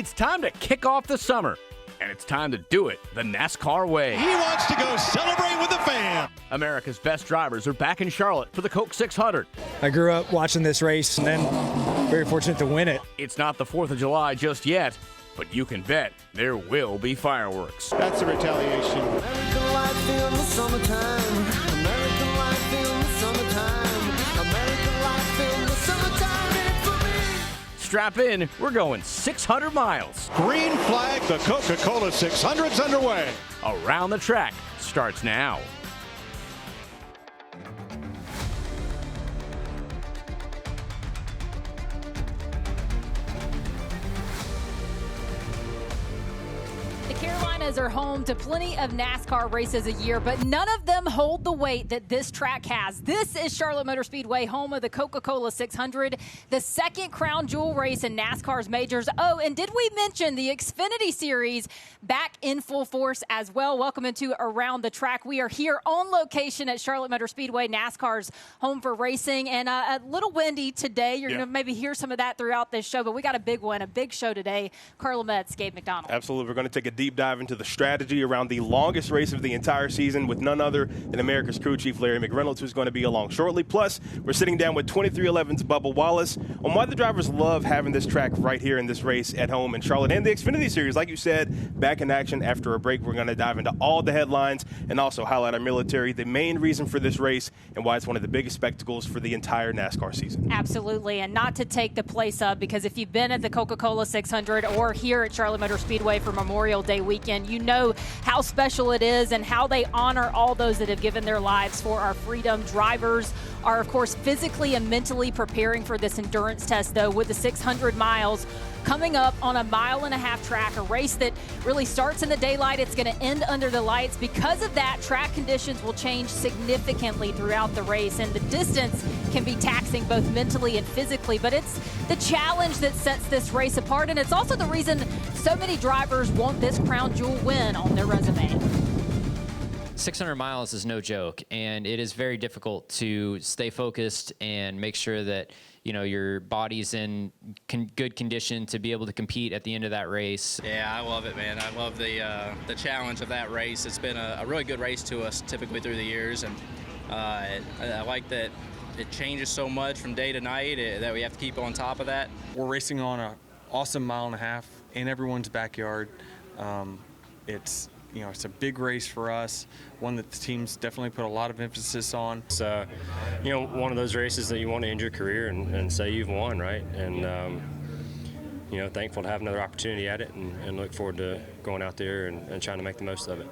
It's time to kick off the summer, and it's time to do it the NASCAR way. He wants to go celebrate with the fam. America's best drivers are back in Charlotte for the Coke 600. I grew up watching this race and then very fortunate to win it. It's not the 4th of July just yet, but you can bet there will be fireworks. That's a retaliation. American life in the summertime. American life in the summertime. American life in the summertime. It's for me. Strap in, we're going 600 miles. Green flag, the Coca-Cola 600's underway. Around the Track starts now. The Carolinas are home to plenty of NASCAR races a year, but none of them hold the weight that this track has. This is Charlotte Motor Speedway, home of the Coca-Cola 600, the second crown jewel race in NASCAR's majors. Oh, and did we mention the Xfinity Series back in full force as well? Welcome into Around the Track. We are here on location at Charlotte Motor Speedway, NASCAR's home for racing, and a little windy today. You're going to maybe hear some of that throughout this show, but we got a big one, a big show today. Carla Metz, Gabe McDonald. Absolutely. We're going to take a deep dive into the strategy around the longest race of the entire season with none other than America's crew chief Larry McReynolds, who's going to be along shortly. Plus, we're sitting down with 23XI's Bubba Wallace on why the drivers love having this track right here in this race at home in Charlotte. And the Xfinity Series, like you said, back in action after a break. We're going to dive into all the headlines and also highlight our military, the main reason for this race and why it's one of the biggest spectacles for the entire NASCAR season. Absolutely, and not to take the place of, because if you've been at the Coca-Cola 600 or here at Charlotte Motor Speedway for Memorial Day weekend, you know how special it is and how they honor all those that have given their lives for our freedom. Drivers are, of course, physically and mentally preparing for this endurance test, though, with the 600 miles coming up on a 1.5-mile track, a race that really starts in the daylight. It's going to end under the lights. Because of that, track conditions will change significantly throughout the race, and the distance can be taxing both mentally and physically, but it's the challenge that sets this race apart, and it's also the reason so many drivers want this crown jewel win on their resume. 600 miles is no joke, and it is very difficult to stay focused and make sure that your body's in good condition to be able to compete at the end of that race. Yeah, I love it, man. I love the challenge of that race. It's been a really good race to us typically through the years, and I like that it changes so much from day to night that we have to keep on top of that. We're racing on an awesome 1.5 miles in everyone's backyard. It's a big race for us, one that the team's definitely put a lot of emphasis on. It's one of those races that you want to end your career and say you've won, right? And thankful to have another opportunity at it, and look forward to going out there and trying to make the most of it.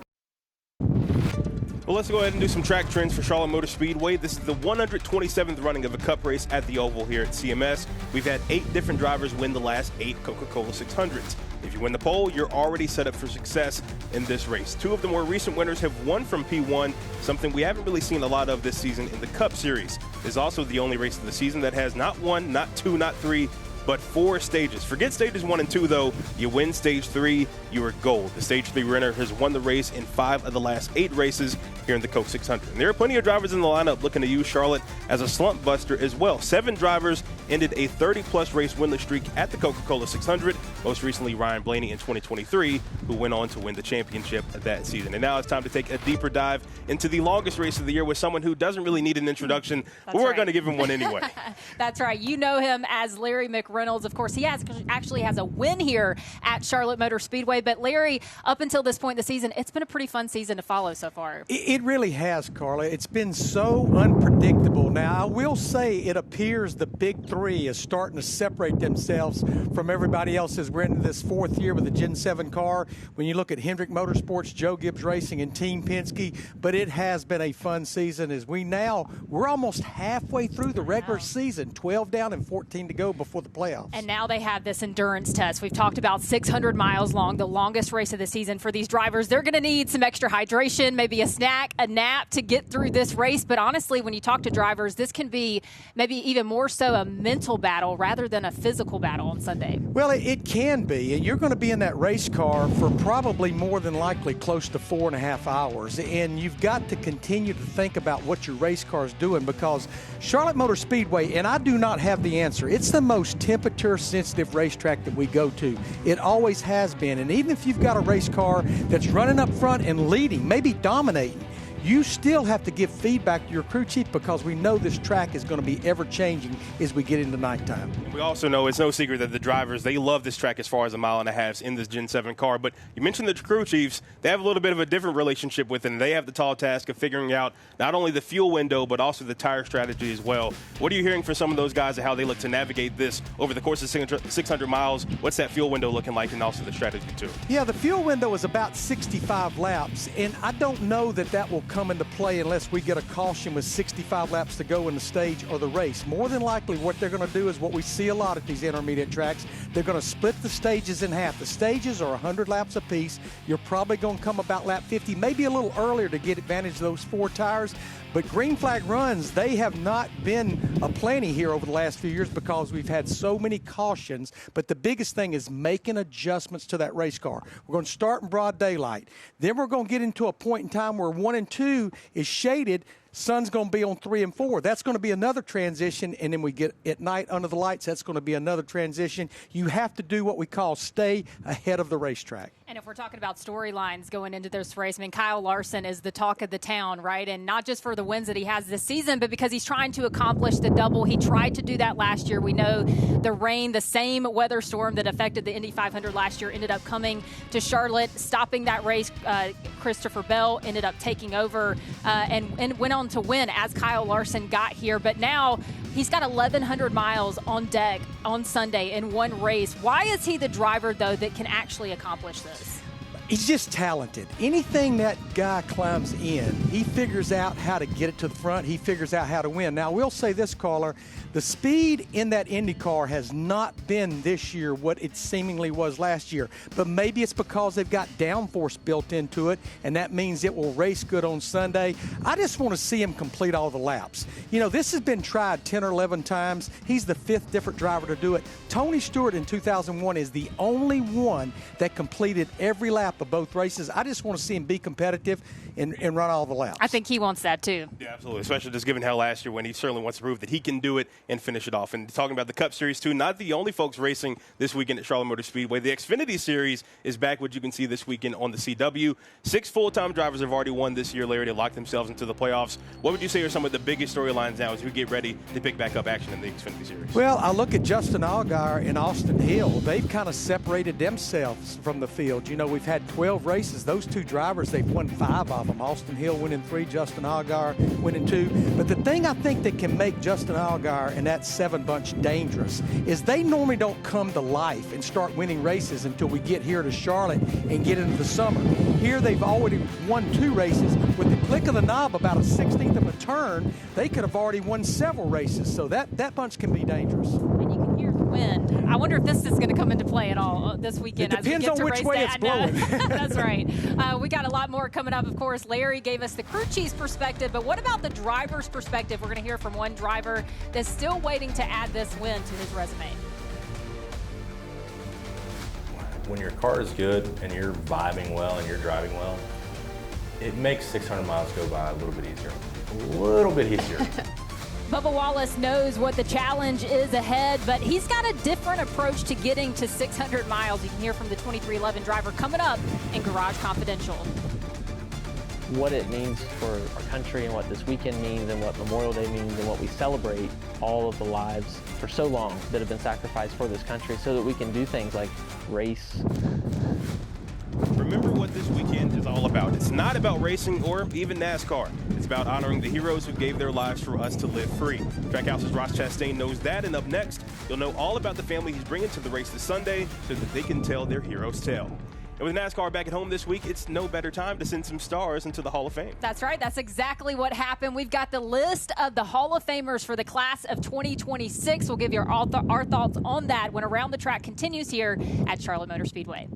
Well, let's go ahead and do some track trends for Charlotte Motor Speedway. This is the 127th running of a Cup race at the Oval here at CMS. We've had 8 different drivers win the last 8 Coca-Cola 600s. If you win the pole, you're already set up for success in this race. 2 of the more recent winners have won from P1, something we haven't really seen a lot of this season in the Cup Series. It's also the only race of the season that has not 1, not 2, not 3, but 4 stages. Forget stages 1 and 2, though. You win stage 3, you are gold. The stage 3 winner has won the race in 5 of the last 8 races here in the Coke 600. And there are plenty of drivers in the lineup looking to use Charlotte as a slump buster as well. 7 drivers ended a 30-plus race winless streak at the Coca-Cola 600, most recently Ryan Blaney in 2023, who went on to win the championship that season. And now it's time to take a deeper dive into the longest race of the year with someone who doesn't really need an introduction, but we're going to give him one anyway. That's right. You know him as Larry McReynolds. Of course, he actually has a win here at Charlotte Motor Speedway. But Larry, up until this point in the season, it's been a pretty fun season to follow so far. It really has, Carla. It's been so unpredictable. Now, I will say it appears the big 3 is starting to separate themselves from everybody else as we're into this 4th year with the Gen 7 car. When you look at Hendrick Motorsports, Joe Gibbs Racing, and Team Penske, but it has been a fun season as we're almost halfway through the regular season, 12 down and 14 to go before the playoffs. And now they have this endurance test. We've talked about 600 miles long, the longest race of the season for these drivers. They're going to need some extra hydration, maybe a snack, a nap to get through this race. But honestly, when you talk to drivers, this can be maybe even more so a mental battle rather than a physical battle on Sunday. Well, it can. can be, and you're going to be in that race car for probably more than likely close to 4.5 hours, and you've got to continue to think about what your race car is doing, because Charlotte Motor Speedway, and I do not have the answer, it's the most temperature-sensitive racetrack that we go to. It always has been, and even if you've got a race car that's running up front and leading, maybe dominating, you still have to give feedback to your crew chief, because we know this track is going to be ever-changing as we get into nighttime. We also know it's no secret that the drivers, they love this track as far as 1.5 miles in this Gen 7 car. But you mentioned the crew chiefs. They have a little bit of a different relationship with it, and they have the tall task of figuring out not only the fuel window but also the tire strategy as well. What are you hearing from some of those guys and how they look to navigate this over the course of 600 miles? What's that fuel window looking like, and also the strategy too? Yeah, the fuel window is about 65 laps, and I don't know that that will come into play unless we get a caution with 65 laps to go in the stage or the race. More than likely what they're going to do is what we see a lot at these intermediate tracks. They're going to split the stages in half. The stages are 100 laps apiece. You're probably going to come about lap 50, maybe a little earlier to get advantage of those 4 tires. But green flag runs, they have not been aplenty here over the last few years because we've had so many cautions. But the biggest thing is making adjustments to that race car. We're going to start in broad daylight. Then we're going to get into a point in time where 1 and 2 is shaded. Sun's going to be on 3 and 4. That's going to be another transition. And then we get at night under the lights, that's going to be another transition. You have to do what we call stay ahead of the racetrack. And if we're talking about storylines going into this race, I mean, Kyle Larson is the talk of the town, right? And not just for the wins that he has this season, but because he's trying to accomplish the double. He tried to do that last year. We know the rain, the same weather storm that affected the Indy 500 last year, ended up coming to Charlotte, stopping that race. Christopher Bell ended up taking over and went on to win as Kyle Larson got here. But now he's got 1,100 miles on deck on Sunday in one race. Why is he the driver, though, that can actually accomplish this? He's just talented. Anything that guy climbs in, he figures out how to get it to the front. He figures out how to win. Now, we'll say this, caller, the speed in that Indy car has not been this year what it seemingly was last year. But maybe it's because they've got downforce built into it, and that means it will race good on Sunday. I just want to see him complete all the laps. You know, this has been tried 10 or 11 times. He's the 5th different driver to do it. Tony Stewart in 2001 is the only one that completed every lap of both races. I just want to see him be competitive and run all the laps. I think he wants that too. Yeah, absolutely, especially just given how last year when he certainly wants to prove that he can do it and finish it off. And talking about the Cup Series too, not the only folks racing this weekend at Charlotte Motor Speedway. The Xfinity Series is back, which you can see this weekend on the CW. 6 full-time drivers have already won this year, Larry, to lock themselves into the playoffs. What would you say are some of the biggest storylines now as we get ready to pick back up action in the Xfinity Series? Well, I look at Justin Allgaier and Austin Hill. They've kind of separated themselves from the field. You know, we've had 12 races. Those two drivers, they've won 5 of them. Austin Hill winning 3, Justin Allgaier winning 2. But the thing I think that can make Justin Allgaier and that 7 bunch dangerous is they normally don't come to life and start winning races until we get here to Charlotte and get into the summer. Here they've already won 2 races. With the click of the knob about a 16th of a turn, they could have already won several races. So that bunch can be dangerous. And you can hear the wind. I wonder if this is going to come into play at all this weekend. It depends as we get on to which race way day. it's blowing. That's right. We got a lot more coming up, of course. Larry gave us the crew chief's perspective, but what about the driver's perspective? We're going to hear from one driver that's still waiting to add this win to his resume. When your car is good and you're vibing well and you're driving well, it makes 600 miles go by a little bit easier. A little bit easier. Bubba Wallace knows what the challenge is ahead, but he's got a different approach to getting to 600 miles. You can hear from the 2311 driver coming up in Garage Confidential. What it means for our country and what this weekend means and what Memorial Day means and what we celebrate all of the lives for so long that have been sacrificed for this country so that we can do things like race. Remember what this weekend is all about. It's not about racing or even NASCAR. It's about honoring the heroes who gave their lives for us to live free. Trackhouse's Ross Chastain knows that, and up next, you'll know all about the family he's bringing to the race this Sunday so that they can tell their hero's tale. And with NASCAR back at home this week, it's no better time to send some stars into the Hall of Fame. That's right. That's exactly what happened. We've got the list of the Hall of Famers for the class of 2026. We'll give you our thoughts on that when Around the Track continues here at Charlotte Motor Speedway.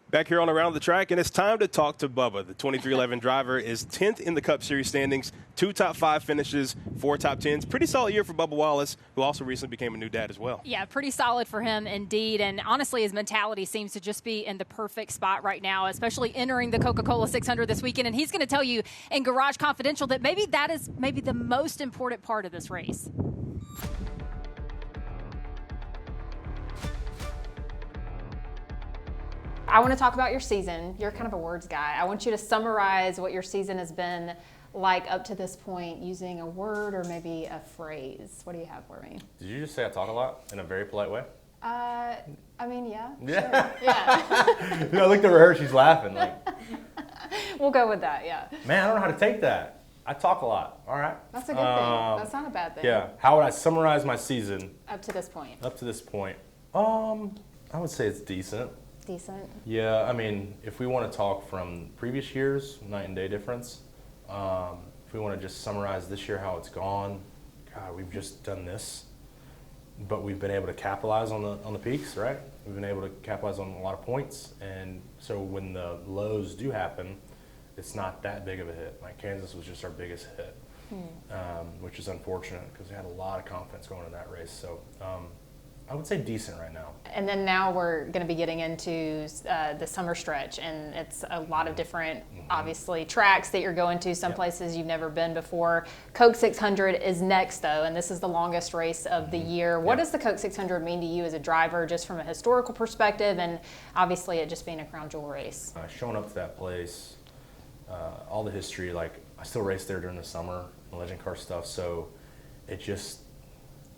Back here on Around the Track, and it's time to talk to Bubba. The 2311 driver is 10th in the Cup Series standings, 2 top 5 finishes, 4 top 10s. Pretty solid year for Bubba Wallace, who also recently became a new dad as well. Yeah, pretty solid for him indeed. And honestly, his mentality seems to just be in the perfect spot right now, especially entering the Coca-Cola 600 this weekend. And he's going to tell you in Garage Confidential that maybe that is the most important part of this race. I want to talk about your season. You're kind of a words guy. I want you to summarize what your season has been like up to this point using a word or maybe a phrase. What do you have for me? Did you just say I talk a lot in a very polite way? I mean, yeah. Yeah. Sure. Yeah. I looked over her, she's laughing. Like, we'll go with that, yeah. man, I don't know how to take that. I talk a lot, all right? That's a good thing. That's not a bad thing. Yeah. How would I summarize my season? Up to this point. Up to this point. I would say it's decent. Decent. Yeah, I mean, if we want to talk from previous years, night and day difference, if we want to just summarize this year how it's gone, God, we've just done this, but we've been able to capitalize on the peaks, right? We've been able to capitalize on a lot of points, and so when the lows do happen, it's not that big of a hit. Like Kansas was just our biggest hit, which is unfortunate because we had a lot of confidence going in that race. So I would say decent right now. And then now we're going to be getting into the summer stretch, and it's a lot of different, obviously, tracks that you're going to, some places you've never been before. Coke 600 is next, though, and this is the longest race of the year. What does the Coke 600 mean to you as a driver, just from a historical perspective, and obviously it just being a crown jewel race? Showing up to that place, all the history, like I still race there during the summer, the legend car stuff, so it just,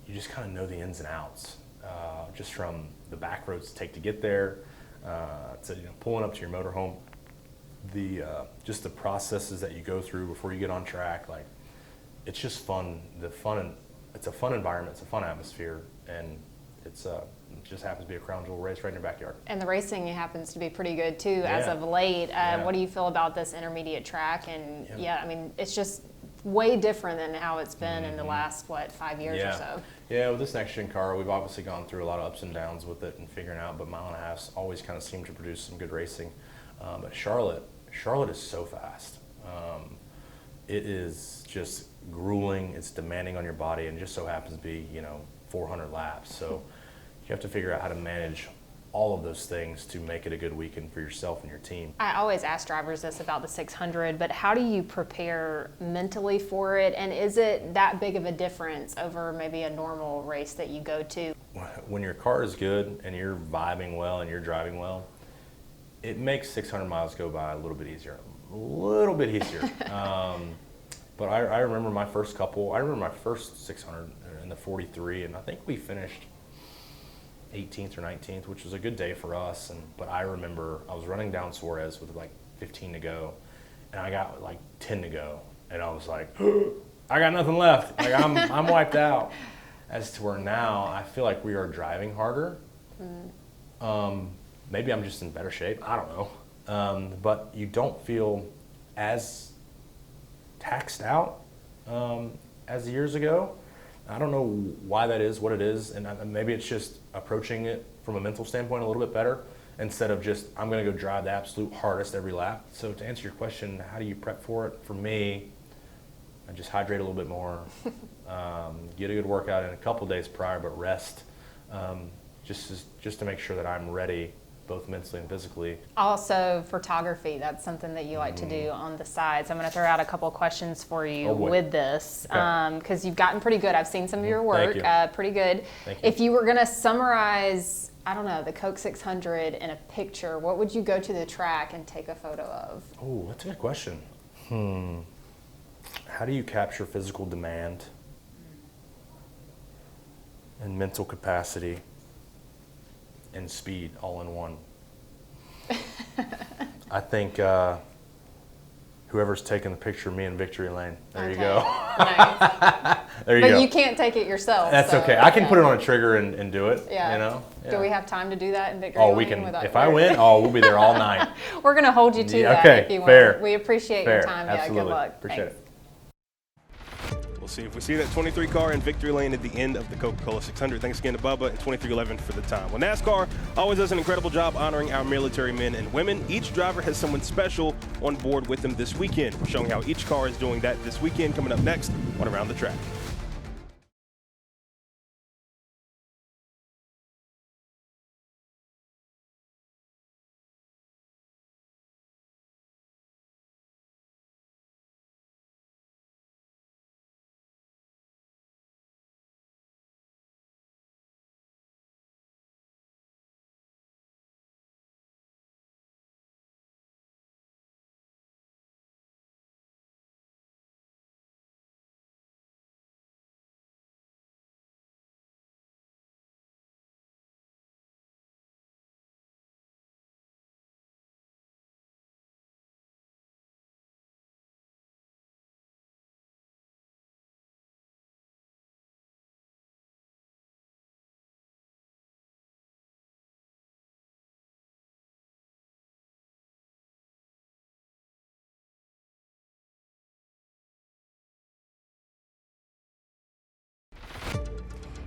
you just kind of know the ins and outs. Just from the back roads to take to get there, to pulling up to your motorhome, just the processes that you go through before you get on track. Like, it's just fun. It's a fun environment. It's a fun atmosphere, and it just happens to be a crown jewel race right in your backyard. And the racing happens to be pretty good too as of late. What do you feel about this intermediate track? And I mean, it's just way different than how it's been in the last 5 years or so. Yeah, with this next gen car, we've obviously gone through a lot of ups and downs with it and figuring out, but mile and a half always kind of seem to produce some good racing. But Charlotte is so fast. It is just grueling. It's demanding on your body, and just so happens to be 400 laps. So you have to figure out how to manage all of those things to make it a good weekend for yourself and your team. I always ask drivers this about the 600, but how do you prepare mentally for it? And is it that big of a difference over maybe a normal race that you go to? When your car is good and you're vibing well and you're driving well, it makes 600 miles go by a little bit easier. But I remember my first 600 in the 43, and I think we finished 18th or 19th, which was a good day for us. But I remember I was running down Suarez with like 15 to go, and I got like 10 to go, and I was like, I got nothing left. Like I'm wiped out. As to where now I feel like we are driving harder. Maybe I'm just in better shape. I don't know. But you don't feel as taxed out as years ago. I don't know why that is, what it is, and maybe it's just approaching it from a mental standpoint a little bit better instead of just, I'm going to go drive the absolute hardest every lap. So to answer your question, how do you prep for it? For me, I just hydrate a little bit more, get a good workout in a couple days prior, but rest, just to make sure that I'm ready both mentally and physically. Also, photography, that's something that you like to do on the side. So I'm going to throw out a couple of questions for you with this, because you've gotten pretty good. I've seen some of your work, pretty good. Thank you. If you were going to summarize, I don't know, the Coke 600 in a picture, what would you go to the track and take a photo of? Oh, that's a good question. How do you capture physical demand and mental capacity and speed all in one? I think whoever's taking the picture of me in victory lane, there you go. Nice. There you go. But you can't take it yourself. That's okay. I can put it on a trigger and do it. Yeah. Do we have time to do that in victory lane? lane? We can. If I win, we'll be there all night. We're going to hold you to that if you fair. want. We appreciate your time. Absolutely. Yeah, good luck. Appreciate it. see if we see that 23 car in victory lane at the end of the Coca-Cola 600. Thanks again to Bubba and 2311 for the time. Well, NASCAR always does an incredible job honoring our military men and women. Each driver has someone special on board with them this weekend. We're showing how each car is doing that this weekend. Coming up next on Around the Track.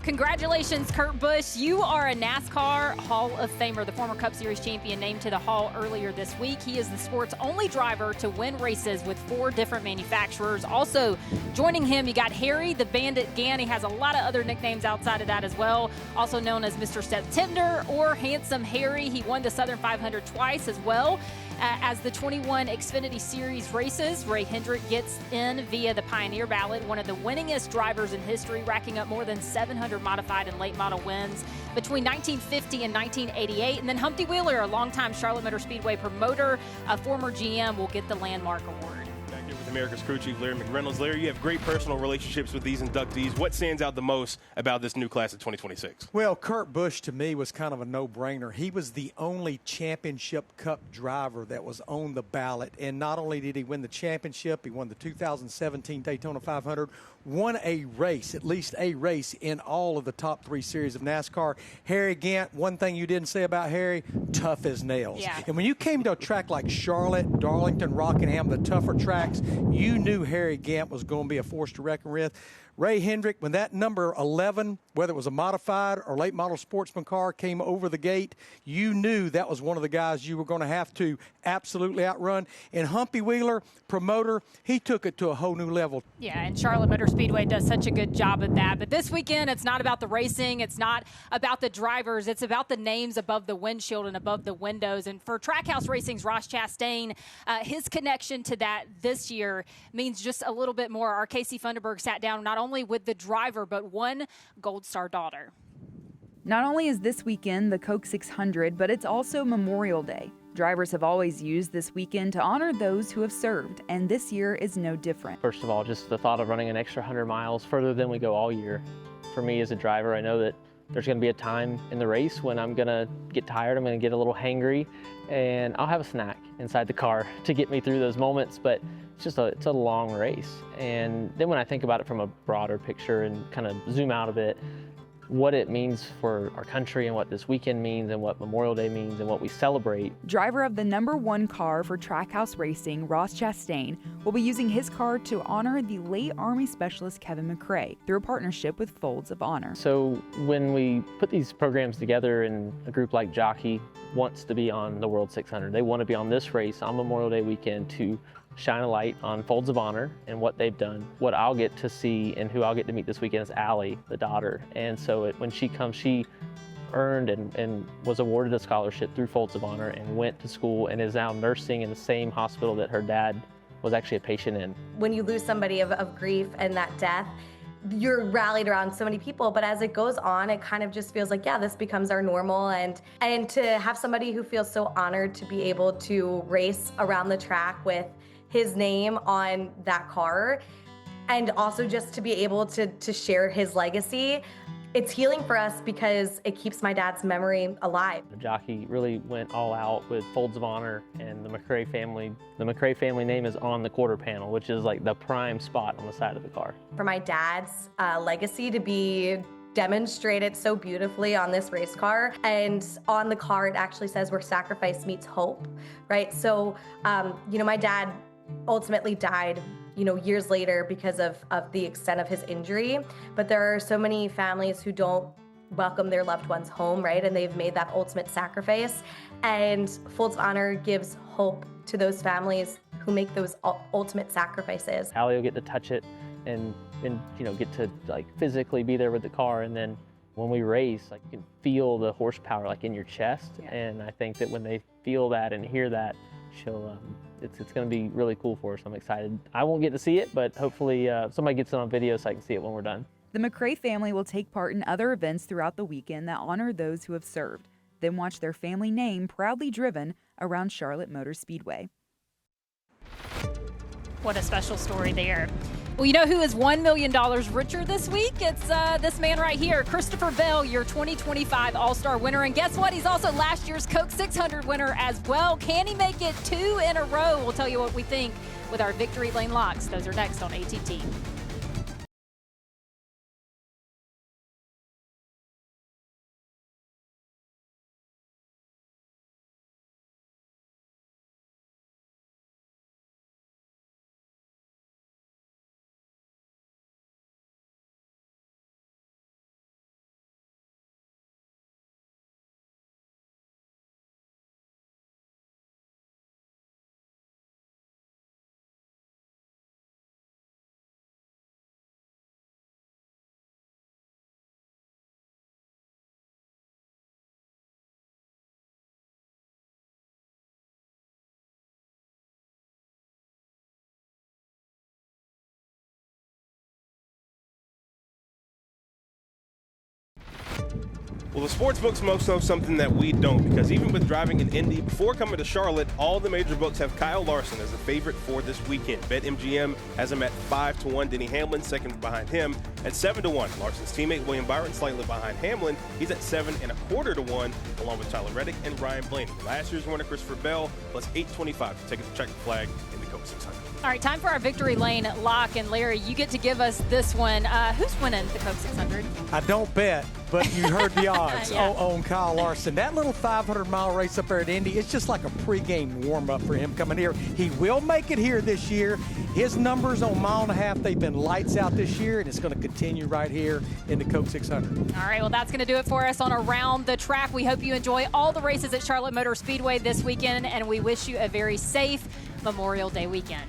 Congratulations, Kurt Busch. You are a NASCAR Hall of Famer, the former Cup Series champion named to the Hall earlier this week. He is the sport's only driver to win races with 4 different manufacturers. Also joining him, you got Harry the Bandit Gann. He has a lot of other nicknames outside of that as well, also known as Mr. September or Handsome Harry. He won the Southern 500 twice as well. As the 21 Xfinity Series races, Ray Hendrick gets in via the Pioneer ballot, one of the winningest drivers in history, racking up more than 700 modified and late model wins between 1950 and 1988. And then Humpty Wheeler, a longtime Charlotte Motor Speedway promoter, a former GM, will get the Landmark Award. Back here with America's crew chief, Larry McReynolds. Larry, you have great personal relationships with these inductees. What stands out the most about this new class of 2026? Well, Kurt Busch to me was kind of a no-brainer. He was the only championship cup driver that was on the ballot. And not only did he win the championship, he won the 2017 Daytona 500, won a race, at least a race, in all of the top 3 series of NASCAR. Harry Gant, one thing you didn't say about Harry, tough as nails. Yeah. And when you came to a track like Charlotte, Darlington, Rockingham, the tougher tracks, you knew Harry Gant was going to be a force to reckon with. Ray Hendrick, when that number 11, whether it was a modified or late model sportsman car, came over the gate, you knew that was one of the guys you were going to have to absolutely outrun. And Humpty Wheeler, promoter, he took it to a whole new level. Yeah, and Charlotte Motor Speedway does such a good job of that. But this weekend, it's not about the racing. It's not about the drivers. It's about the names above the windshield and above the windows. And for Trackhouse Racing's Ross Chastain, his connection to that this year means just a little bit more. Our Casey Funderburg sat down not only with the driver, but one Gold Star daughter. Not only is this weekend the Coke 600, but it's also Memorial Day. Drivers have always used this weekend to honor those who have served, and this year is no different. First of all, just the thought of running an extra 100 miles further than we go all year. For me as a driver, I know that there's going to be a time in the race when I'm going to get tired, I'm going to get a little hangry, and I'll have a snack inside the car to get me through those moments, but it's a long race. And then when I think about it from a broader picture and kind of zoom out a bit, what it means for our country and what this weekend means and what Memorial Day means and what we celebrate. Driver of the #1 car for Trackhouse Racing, Ross Chastain, will be using his car to honor the late Army Specialist Kevin McRae through a partnership with Folds of Honor. So when we put these programs together and a group like Jockey wants to be on the World 600, they want to be on this race on Memorial Day weekend to shine a light on Folds of Honor and what they've done. What I'll get to see and who I'll get to meet this weekend is Allie, the daughter. And so when she comes, she earned and was awarded a scholarship through Folds of Honor and went to school and is now nursing in the same hospital that her dad was actually a patient in. When you lose somebody of grief and that death, you're rallied around so many people, but as it goes on, it kind of just feels like, yeah, this becomes our normal. And to have somebody who feels so honored to be able to race around the track with his name on that car, and also just to be able to share his legacy, it's healing for us because it keeps my dad's memory alive. The Jockey really went all out with Folds of Honor and the McRae family. The McRae family name is on the quarter panel, which is like the prime spot on the side of the car. For my dad's legacy to be demonstrated so beautifully on this race car, and on the car it actually says where sacrifice meets hope, right? So, my dad ultimately died years later because of the extent of his injury. But there are so many families who don't welcome their loved ones home, right? And they've made that ultimate sacrifice. And Folds of Honor gives hope to those families who make those ultimate sacrifices. Allie will get to touch it and get to like physically be there with the car. And then when we race, like you can feel the horsepower like in your chest. Yeah. And I think that when they feel that and hear that, it's going to be really cool for us. I'm excited. I won't get to see it, but hopefully somebody gets it on video so I can see it when we're done. The McRae family will take part in other events throughout the weekend that honor those who have served, then watch their family name proudly driven around Charlotte Motor Speedway. What a special story there. Well, you know who is $1 million richer this week? It's this man right here, Christopher Bell, your 2025 All-Star winner. And guess what? He's also last year's Coke 600 winner as well. Can he make it 2 in a row? We'll tell you what we think with our Victory Lane locks. Those are next on ATT. Well, the sports books most know something that we don't, because even with driving in Indy, before coming to Charlotte, all the major books have Kyle Larson as a favorite for this weekend. BetMGM has him at 5-1. Denny Hamlin second behind him at 7-1. Larson's teammate William Byron slightly behind Hamlin. He's at 7.25-1, along with Tyler Reddick and Ryan Blaney. Last year's winner Christopher Bell plus 825 to take the check flag in the Coke 600. All right, time for our Victory Lane lock. And Larry, you get to give us this one. Who's winning the Coke 600? I don't bet, but you heard the odds Yeah. on Kyle Larson. That little 500-mile race up there at Indy, it's just like a pregame warm-up for him coming here. He will make it here this year. His numbers on mile and a half, they've been lights out this year, and it's going to continue right here in the Coke 600. All right, well, that's going to do it for us on Around the Track. We hope you enjoy all the races at Charlotte Motor Speedway this weekend, and we wish you a very safe Memorial Day weekend.